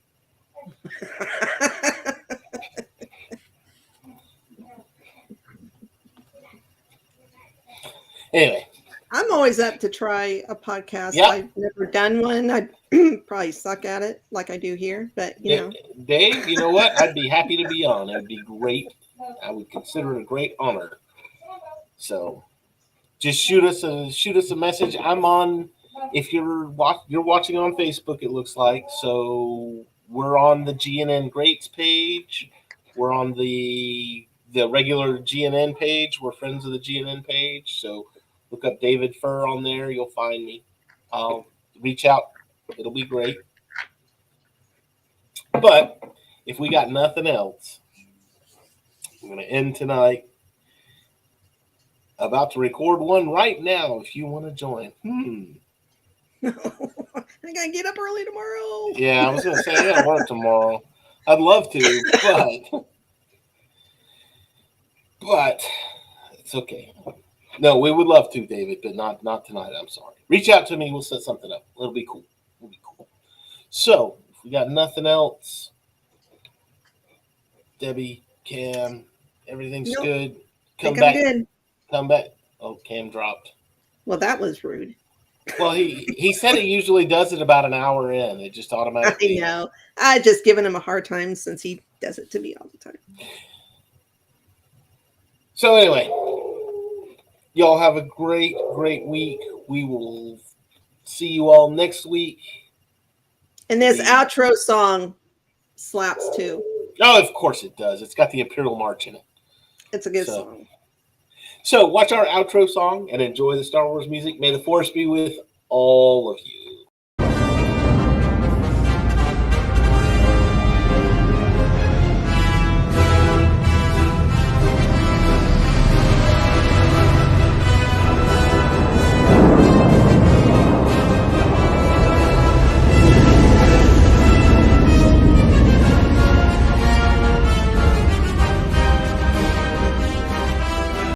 Anyway. I'm always up to try a podcast. Yep. I've never done one. I probably suck at it like I do here, but you know. Dave, you know what? I'd be happy to be on. It would be great. I would consider it a great honor. So just shoot us a message. I'm on. If you're watching on Facebook, it looks like. So we're on the GNN Greats page. We're on the regular GNN page. We're friends of the GNN page. So look up David Furr on there. You'll find me. I'll reach out. It'll be great. But if we got nothing else, I'm going to end tonight. About to record one right now if you want to join. I gotta get up early tomorrow. Yeah, I was gonna say I gotta work tomorrow. I'd love to, but It's okay. No, we would love to, David, but not tonight. I'm sorry. Reach out to me. We'll set something up. It'll be cool. It'll be cool. So, if we got nothing else, Debbie, Cam, everything's Nope. good. Think I'm good. Come back. Oh, Cam dropped. Well, that was rude. Well, he said he usually does it about an hour in. It just automatically. I know. I just given him a hard time since he does it to me all the time. So anyway, y'all have a great week. We will see you all next week. And this outro song slaps too. Oh, of course it does. It's got the Imperial March in it. It's a good song. So watch our outro song and enjoy the Star Wars music. May the Force be with all of you.